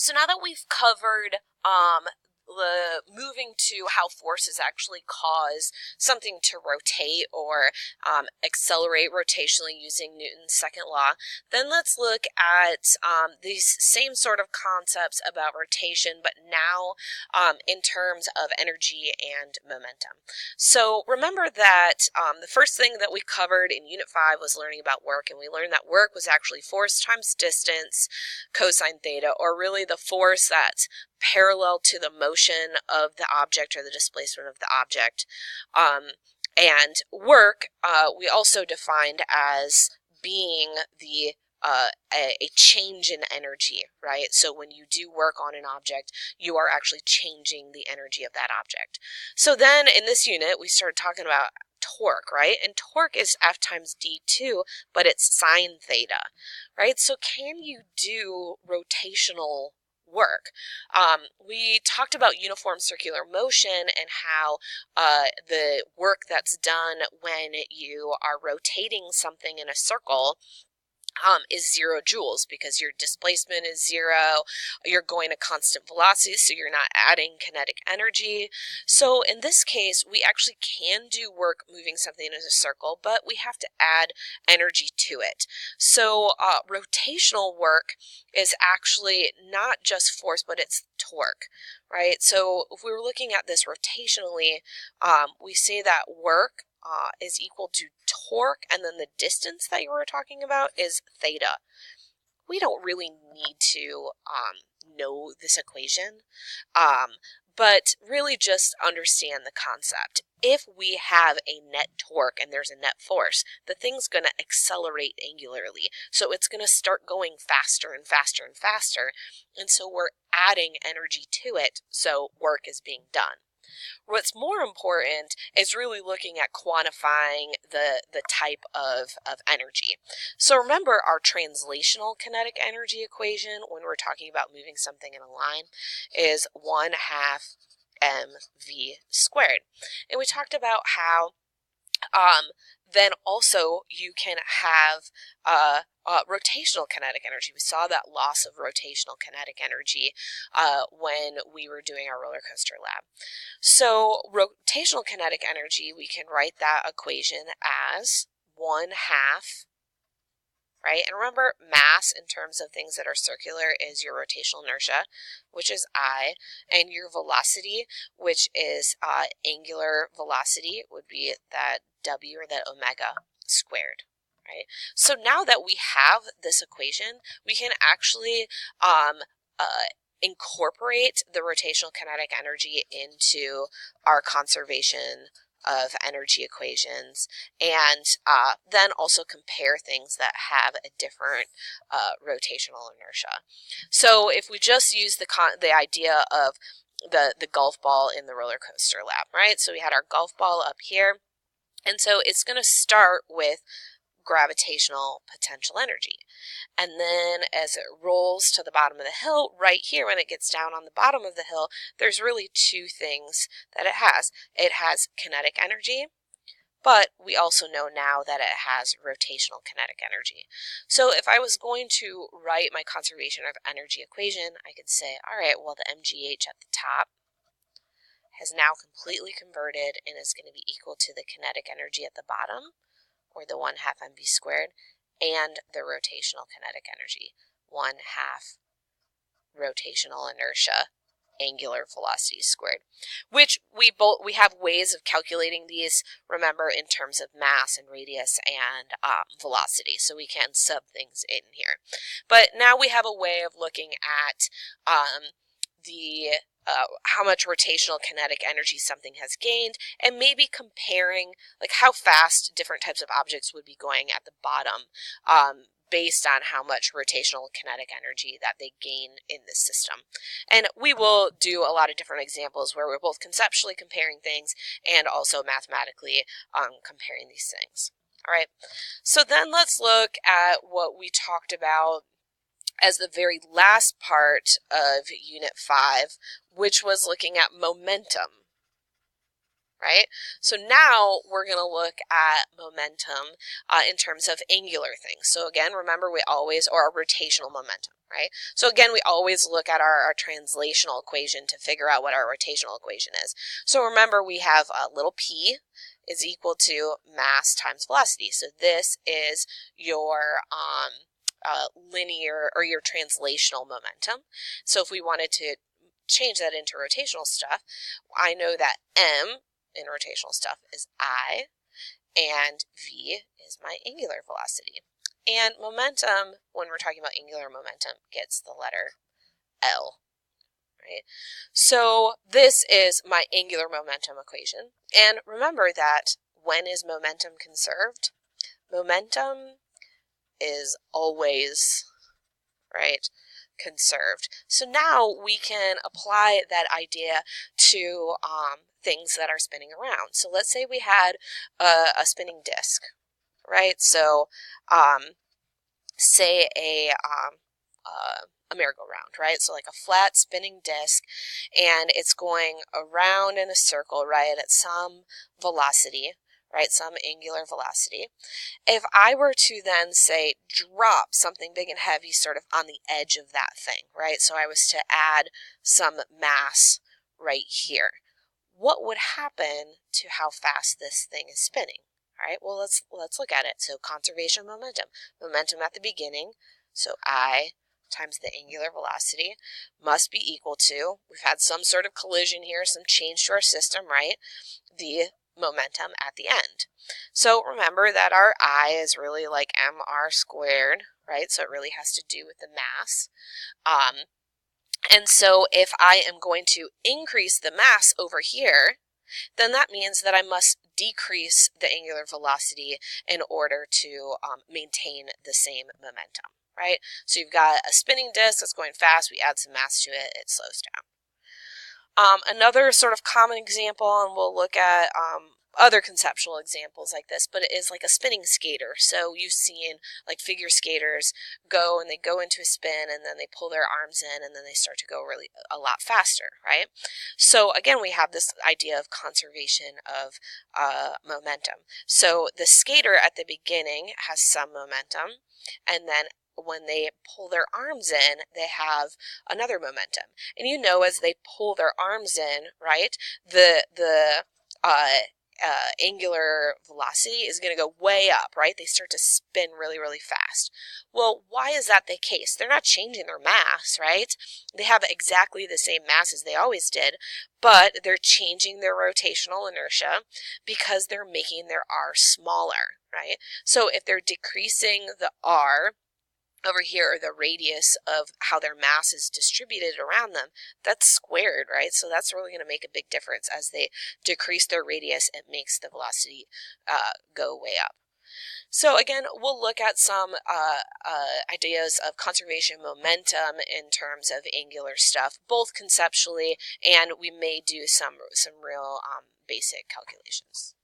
So now that we've covered the moving to how forces actually cause something to rotate or accelerate rotationally using Newton's second law, then let's look at these same sort of concepts about rotation, but now in terms of energy and momentum. So remember that the first thing that we covered in Unit 5 was learning about work, and we learned that work was actually force times distance cosine theta, or really the force that's parallel to the motion of the object or the displacement of the object. And work we also defined as being the a change in energy, right? So when you do work on an object, you are actually changing the energy of that object. So then in this unit, we started talking about torque, right? And torque is F times D2, but it's sine theta, right? So can you do rotational work? We talked about uniform circular motion and how the work that's done when you are rotating something in a circle is 0 joules because your displacement is 0, you're going at constant velocity, so you're not adding kinetic energy. So in this case, we actually can do work moving something in a circle, but we have to add energy to it. So rotational work is actually not just force, but it's torque, right? So if we were looking at this rotationally, we say that work is equal to torque, and then the distance that you were talking about is theta. We don't really need to know this equation, but really just understand the concept. If we have a net torque and there's a net force, the thing's going to accelerate angularly. So it's going to start going faster and faster and faster. And so we're adding energy to it, so work is being done. What's more important is really looking at quantifying the type of energy. So remember our translational kinetic energy equation when we're talking about moving something in a line is 1/2 mv squared. And we talked about how then also you can have rotational kinetic energy. We saw that loss of rotational kinetic energy when we were doing our roller coaster lab. So rotational kinetic energy, we can write that equation as 1/2, right? And remember, mass in terms of things that are circular is your rotational inertia, which is I, and your velocity, which is angular velocity, would be that W or that omega squared, right? So now that we have this equation, we can actually incorporate the rotational kinetic energy into our conservation of energy equations, and then also compare things that have a different rotational inertia. So if we just use the idea of the golf ball in the roller coaster lab, right? So we had our golf ball up here, and so it's going to start with gravitational potential energy. And then as it rolls to the bottom of the hill, right here when it gets down on the bottom of the hill, there's really two things that it has. It has kinetic energy, but we also know now that it has rotational kinetic energy. So if I was going to write my conservation of energy equation, I could say, all right, well, the mgh at the top has now completely converted and is going to be equal to the kinetic energy at the bottom, or the 1/2 mv squared, and the rotational kinetic energy, 1/2 rotational inertia angular velocity squared, which we have ways of calculating these, remember, in terms of mass and radius and velocity, so we can sub things in here. But now we have a way of looking at how much rotational kinetic energy something has gained, and maybe comparing like how fast different types of objects would be going at the bottom based on how much rotational kinetic energy that they gain in this system. And we will do a lot of different examples where we're both conceptually comparing things and also mathematically comparing these things. All right, so then let's look at what we talked about as the very last part of Unit 5, which was looking at momentum, right? So now we're going to look at momentum in terms of angular things. So again, remember we always, or our rotational momentum, right? So again, we always look at our translational equation to figure out what our rotational equation is. So remember we have a little p is equal to mass times velocity. So this is your linear or your translational momentum. So if we wanted to change that into rotational stuff, I know that m in rotational stuff is I, and v is my angular velocity. And momentum, when we're talking about angular momentum, gets the letter L, right? So this is my angular momentum equation. And remember that when is momentum conserved? Momentum is always, right, conserved. So now we can apply that idea to things that are spinning around. So let's say we had a spinning disk, right? So say a merry-go-round, right? So like a flat spinning disc, and it's going around in a circle, right, at some velocity, right, some angular velocity. If I were to then say drop something big and heavy sort of on the edge of that thing, right, so I was to add some mass right here, what would happen to how fast this thing is spinning? All right, well, let's look at it. So conservation momentum. Momentum at the beginning, so I times the angular velocity must be equal to, we've had some sort of collision here, some change to our system, right, the momentum at the end. So remember that our I is really like mr squared, right, so it really has to do with the mass. And so if I am going to increase the mass over here, then that means that I must decrease the angular velocity in order to maintain the same momentum, right? So you've got a spinning disk that's going fast, we add some mass to it, it slows down. Another sort of common example, and we'll look at other conceptual examples like this, but it is like a spinning skater. So you've seen like figure skaters go and they go into a spin and then they pull their arms in and then they start to go really a lot faster, right? So again, we have this idea of conservation of momentum. So the skater at the beginning has some momentum, and then when they pull their arms in, they have another momentum. And you know, as they pull their arms in, right, the angular velocity is going to go way up, right? They start to spin really, really fast. Well, why is that the case? They're not changing their mass, right? They have exactly the same mass as they always did, but they're changing their rotational inertia because they're making their R smaller, right? So if they're decreasing the R, over here, the radius of how their mass is distributed around them, that's squared, right? So that's really going to make a big difference. As they decrease their radius, it makes the velocity go way up. So again, we'll look at some ideas of conservation momentum in terms of angular stuff, both conceptually, and we may do some real basic calculations.